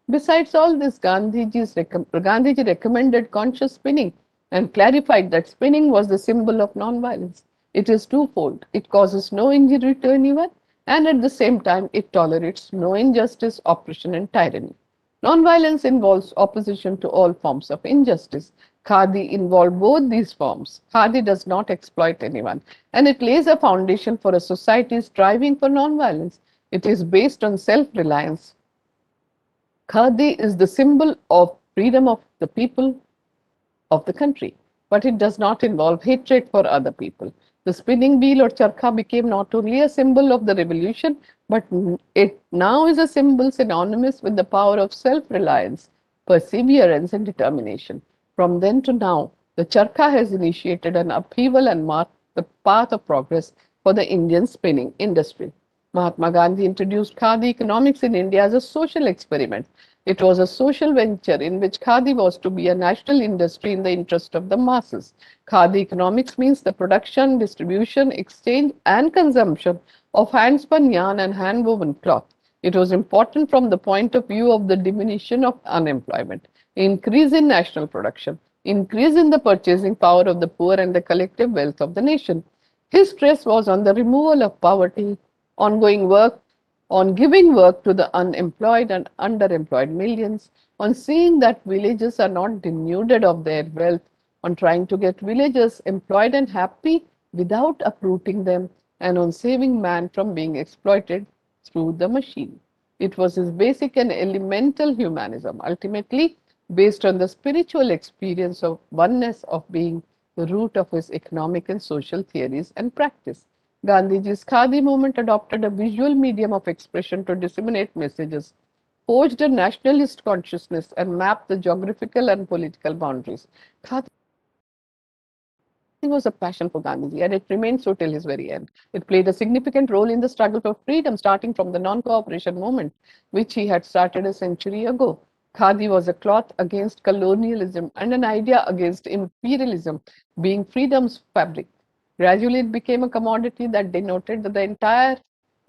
Besides all this, Gandhiji recommended conscious spinning and clarified that spinning was the symbol of non-violence. It is twofold. It causes no injury to anyone, and at the same time, it tolerates no injustice, oppression, and tyranny. Nonviolence involves opposition to all forms of injustice. Khadi involved both these forms. Khadi does not exploit anyone, and it lays a foundation for a society striving for nonviolence. It is based on self-reliance. Khadi is the symbol of freedom of the people of the country, but it does not involve hatred for other people. The spinning wheel or charkha became not only a symbol of the revolution, but it now is a symbol synonymous with the power of self-reliance, perseverance, and determination. From then to now, the charkha has initiated an upheaval and marked the path of progress for the Indian spinning industry. Mahatma Gandhi introduced Khadi economics in India as a social experiment. It was a social venture in which Khadi was to be a national industry in the interest of the masses. Khadi economics means the production, distribution, exchange, and consumption of hand-spun yarn and hand-woven cloth. It was important from the point of view of the diminution of unemployment, increase in national production, increase in the purchasing power of the poor, and the collective wealth of the nation. His stress was on the removal of poverty, ongoing work, on giving work to the unemployed and underemployed millions, on seeing that villages are not denuded of their wealth, on trying to get villagers employed and happy without uprooting them, and on saving man from being exploited through the machine. It was his basic and elemental humanism, ultimately based on the spiritual experience of oneness of being, the root of his economic and social theories and practice. Gandhiji's Khadi movement adopted a visual medium of expression to disseminate messages, forged a nationalist consciousness, and mapped the geographical and political boundaries. Khadi was a passion for Gandhiji, and it remained so till his very end. It played a significant role in the struggle for freedom, starting from the non-cooperation movement, which he had started a century ago. Khadi was a cloth against colonialism and an idea against imperialism, being freedom's fabric. Gradually, it became a commodity that denoted that the entire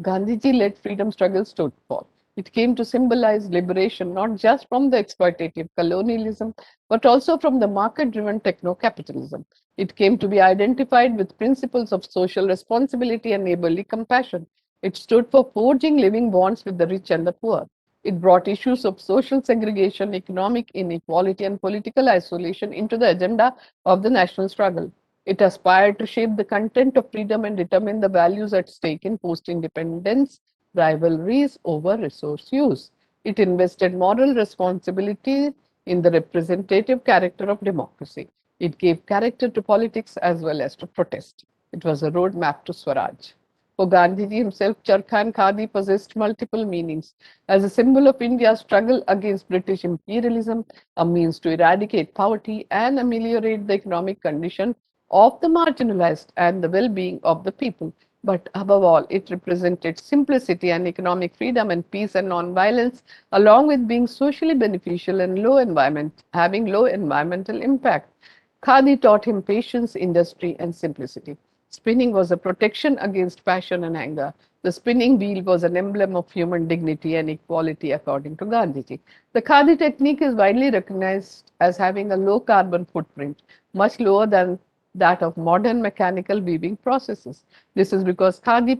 Gandhiji-led freedom struggle stood for. It came to symbolize liberation not just from the exploitative colonialism, but also from the market-driven techno-capitalism. It came to be identified with principles of social responsibility and neighborly compassion. It stood for forging living bonds with the rich and the poor. It brought issues of social segregation, economic inequality, and political isolation into the agenda of the national struggle. It aspired to shape the content of freedom and determine the values at stake in post-independence rivalries over resource use. It invested moral responsibility in the representative character of democracy. It gave character to politics as well as to protest. It was a roadmap to Swaraj. For Gandhiji himself, charkha and khadi possessed multiple meanings. As a symbol of India's struggle against British imperialism, a means to eradicate poverty and ameliorate the economic condition of the marginalized and the well-being of the people. But above all, it represented simplicity and economic freedom and peace and non-violence, along with being socially beneficial and having low environmental impact. Khadi taught him patience, industry, and simplicity. Spinning was a protection against passion and anger. The spinning wheel was an emblem of human dignity and equality, according to Gandhiji. The Khadi technique is widely recognized as having a low carbon footprint, much lower than that of modern mechanical weaving processes. This is because Khadi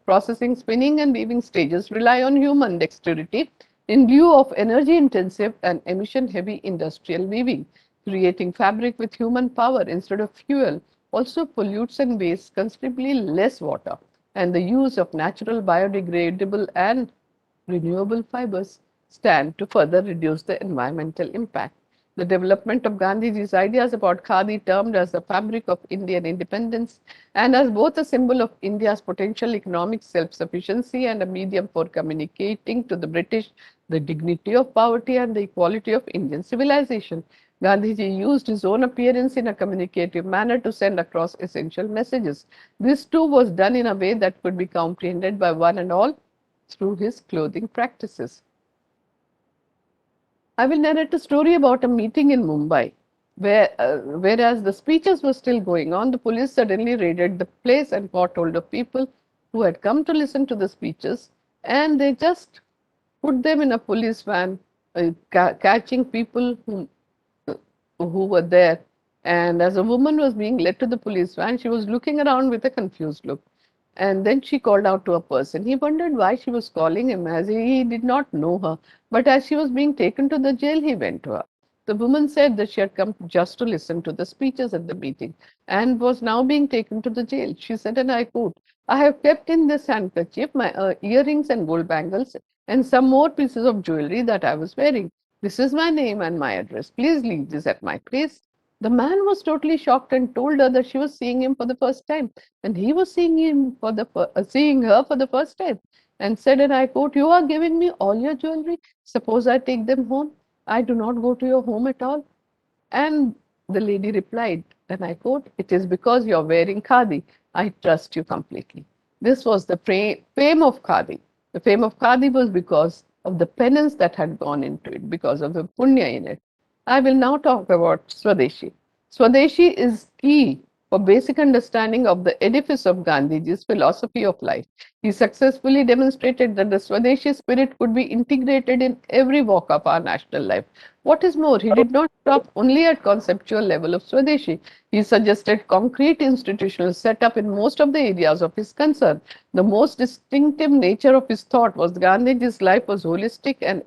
processing, spinning, and weaving stages rely on human dexterity in lieu of energy intensive and emission heavy industrial weaving. Creating fabric with human power instead of fuel also pollutes and wastes considerably less water, and the use of natural biodegradable and renewable fibers stand to further reduce the environmental impact. The development of Gandhiji's ideas about khadi, termed as the fabric of Indian independence and as both a symbol of India's potential economic self-sufficiency and a medium for communicating to the British the dignity of poverty and the equality of Indian civilization. Gandhiji used his own appearance in a communicative manner to send across essential messages. This too was done in a way that could be comprehended by one and all through his clothing practices. I will narrate a story about a meeting in Mumbai where, whereas the speeches were still going on, the police suddenly raided the place and caught hold of people who had come to listen to the speeches, and they just put them in a police van, catching people who were there. And as a woman was being led to the police van, she was looking around with a confused look. And then she called out to a person. He wondered why she was calling him, as he did not know her. But as she was being taken to the jail, he went to her. The woman said that she had come just to listen to the speeches at the meeting and was now being taken to the jail. She said, and I quote, I have kept in this handkerchief my earrings and gold bangles and some more pieces of jewelry that I was wearing. This is my name and my address. Please leave this at my place. The man was totally shocked and told her that she was seeing him for the first time, and he was seeing her for the first time, and said, and I quote, "You are giving me all your jewelry. Suppose I take them home. I do not go to your home at all." And the lady replied, and I quote, "It is because you are wearing khadi. I trust you completely." This was the fame of khadi. The fame of khadi was because of the penance that had gone into it, because of the punya in it. I will now talk about Swadeshi. Swadeshi is key for basic understanding of the edifice of Gandhiji's philosophy of life. He successfully demonstrated that the Swadeshi spirit could be integrated in every walk of our national life. What is more, he did not stop only at conceptual level of Swadeshi. He suggested concrete institutional setup in most of the areas of his concern. The most distinctive nature of his thought was Gandhiji's life was holistic and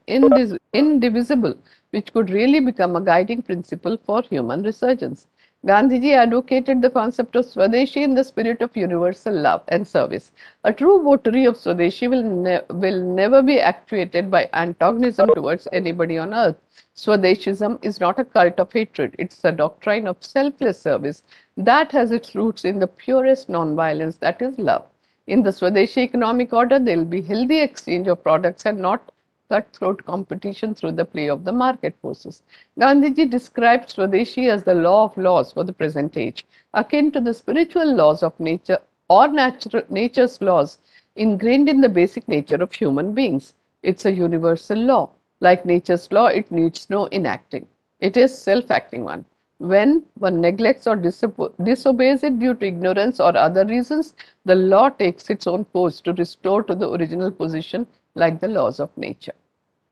indivisible, which could really become a guiding principle for human resurgence. Gandhiji advocated the concept of Swadeshi in the spirit of universal love and service. A true votary of Swadeshi will never be actuated by antagonism towards anybody on earth. Swadeshism is not a cult of hatred, it's a doctrine of selfless service that has its roots in the purest non-violence, that is love. In the Swadeshi economic order, there will be healthy exchange of products and not cutthroat competition through the play of the market forces. Gandhiji described Swadeshi as the law of laws for the present age, akin to the spiritual laws of nature or nature's laws ingrained in the basic nature of human beings. It's a universal law. Like nature's law, it needs no enacting. It is self-acting one. When one neglects or disobeys it due to ignorance or other reasons, the law takes its own course to restore to the original position like the laws of nature.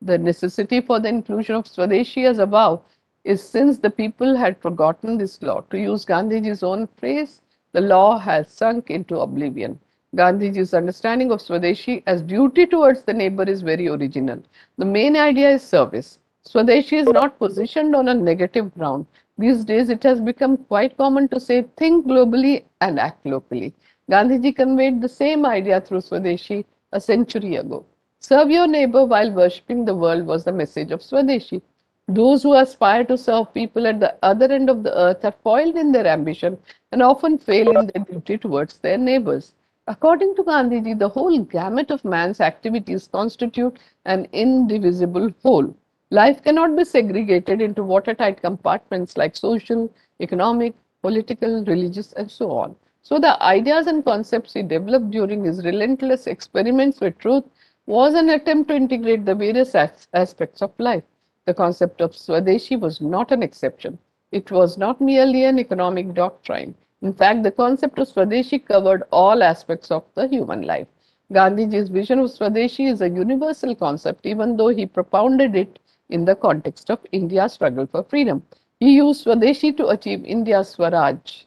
The necessity for the inclusion of Swadeshi as above is since the people had forgotten this law. To use Gandhiji's own phrase, the law has sunk into oblivion. Gandhiji's understanding of Swadeshi as duty towards the neighbor is very original. The main idea is service. Swadeshi is not positioned on a negative ground. These days, it has become quite common to say, think globally and act locally. Gandhiji conveyed the same idea through Swadeshi, a century ago. Serve your neighbor while worshipping the world was the message of Swadeshi. Those who aspire to serve people at the other end of the earth are foiled in their ambition and often fail in their duty towards their neighbors. According to Gandhiji, the whole gamut of man's activities constitute an indivisible whole. Life cannot be segregated into watertight compartments like social, economic, political, religious, and so on. So the ideas and concepts he developed during his relentless experiments with truth was an attempt to integrate the various aspects of life. The concept of Swadeshi was not an exception. It was not merely an economic doctrine. In fact, the concept of Swadeshi covered all aspects of the human life. Gandhiji's vision of Swadeshi is a universal concept, even though he propounded it in the context of India's struggle for freedom. He used Swadeshi to achieve India's Swaraj,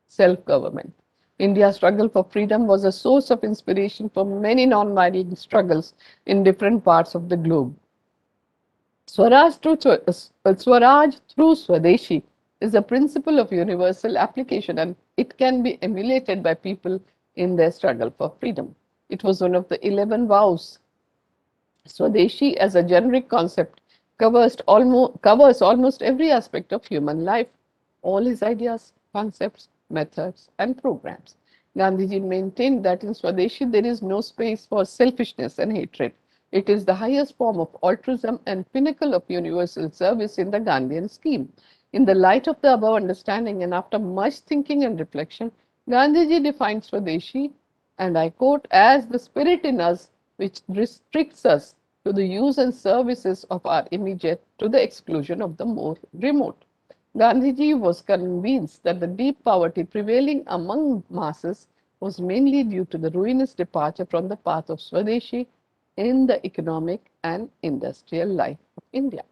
self-government. India's struggle for freedom was a source of inspiration for many non-violent struggles in different parts of the globe. Swaraj through Swadeshi is a principle of universal application, and it can be emulated by people in their struggle for freedom. It was one of the 11 vows. Swadeshi, as a generic concept, covers almost every aspect of human life. All his ideas, concepts, methods, and programs. Gandhiji maintained that in Swadeshi there is no space for selfishness and hatred. It is the highest form of altruism and pinnacle of universal service in the Gandhian scheme. In the light of the above understanding and after much thinking and reflection, Gandhiji defined Swadeshi, and I quote, as the spirit in us which restricts us to the use and services of our immediate to the exclusion of the more remote. Gandhiji was convinced that the deep poverty prevailing among masses was mainly due to the ruinous departure from the path of Swadeshi in the economic and industrial life of India.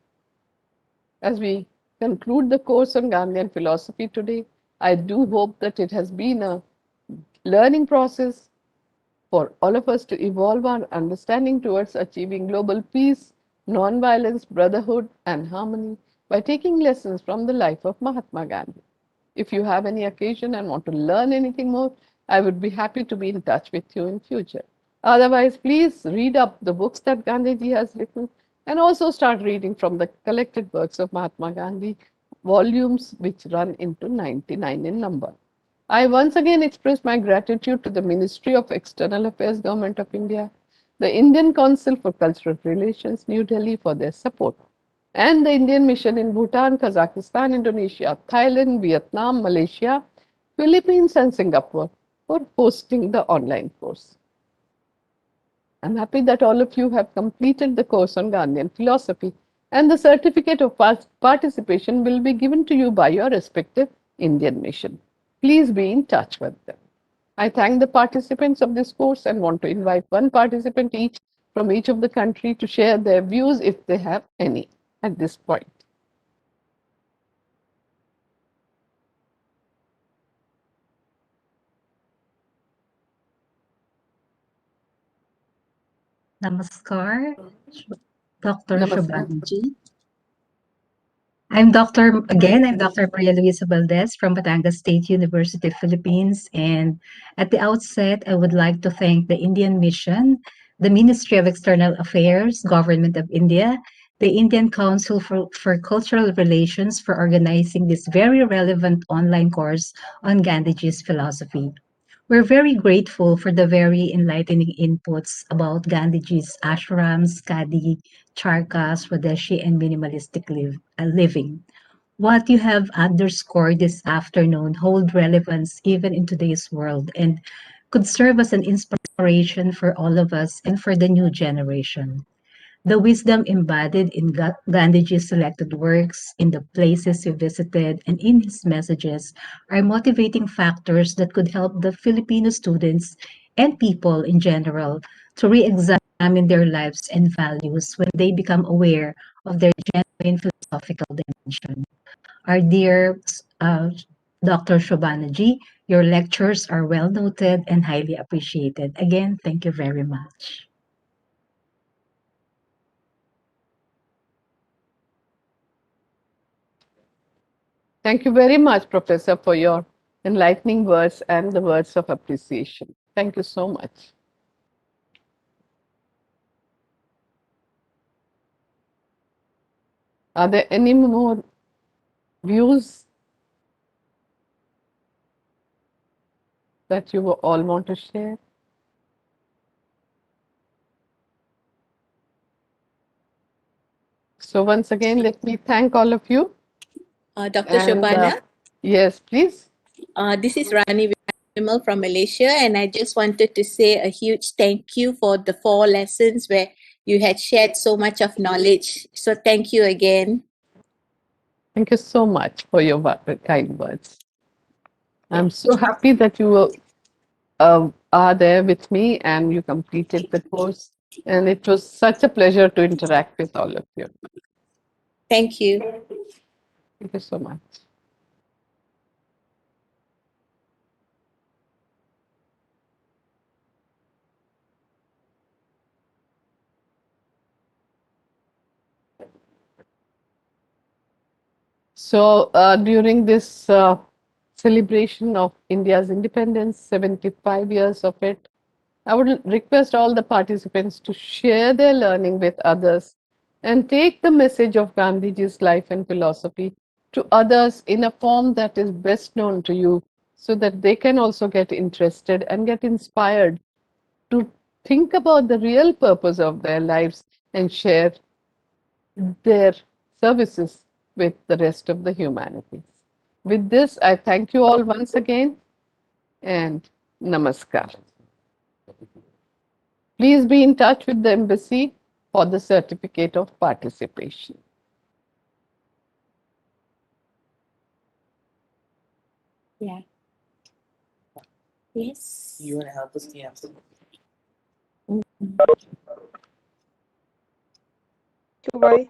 As we conclude the course on Gandhian philosophy today, I do hope that it has been a learning process for all of us to evolve our understanding towards achieving global peace, non-violence, brotherhood, and harmony by taking lessons from the life of Mahatma Gandhi. If you have any occasion and want to learn anything more, I would be happy to be in touch with you in future. Otherwise, please read up the books that Gandhiji has written and also start reading from the collected works of Mahatma Gandhi, volumes which run into 99 in number. I once again express my gratitude to the Ministry of External Affairs, Government of India, the Indian Council for Cultural Relations, New Delhi for their support, and the Indian Mission in Bhutan, Kazakhstan, Indonesia, Thailand, Vietnam, Malaysia, Philippines, and Singapore for hosting the online course. I'm happy that all of you have completed the course on Gandhian philosophy, and the certificate of participation will be given to you by your respective Indian mission. Please be in touch with them. I thank the participants of this course and want to invite one participant each from each of the country to share their views if they have any at this point. Namaskar, Dr. Namaskar. Shobhanji. I'm Dr. Maria Luisa Valdez from Batangas State University, Philippines. And at the outset, I would like to thank the Indian Mission, the Ministry of External Affairs, Government of India, the Indian Council for Cultural Relations for organizing this very relevant online course on Gandhiji's philosophy. We're very grateful for the very enlightening inputs about Gandhiji's ashrams, Kadi, Charka, Swadeshi, and minimalistic living. What you have underscored this afternoon hold relevance even in today's world and could serve as an inspiration for all of us and for the new generation. The wisdom embodied in Gandhiji's selected works, in the places he visited, and in his messages are motivating factors that could help the Filipino students and people in general to re-examine their lives and values when they become aware of their genuine philosophical dimension. Our dear Dr. Shobhanaji, your lectures are well noted and highly appreciated. Again, thank you very much. Thank you very much, Professor, for your enlightening words and the words of appreciation. Thank you so much. Are there any more views that you all want to share? So once again, let me thank all of you. Dr. And, Shobana, yes, please. this is Rani Vimal from Malaysia, and I just wanted to say a huge thank you for the 4 lessons where you had shared so much of knowledge. So thank you again. Thank you so much for your kind words. I'm so happy that you are there with me and you completed the course. And it was such a pleasure to interact with all of you. Thank you. Thank you so much. So during this celebration of India's independence, 75 years of it, I would request all the participants to share their learning with others and take the message of Gandhiji's life and philosophy to others in a form that is best known to you so that they can also get interested and get inspired to think about the real purpose of their lives and share their services with the rest of the humanity. With this, I thank you all once again and namaskar. Please be in touch with the embassy for the certificate of participation. Yeah. Yes. You want to help us? Yeah. Goodbye.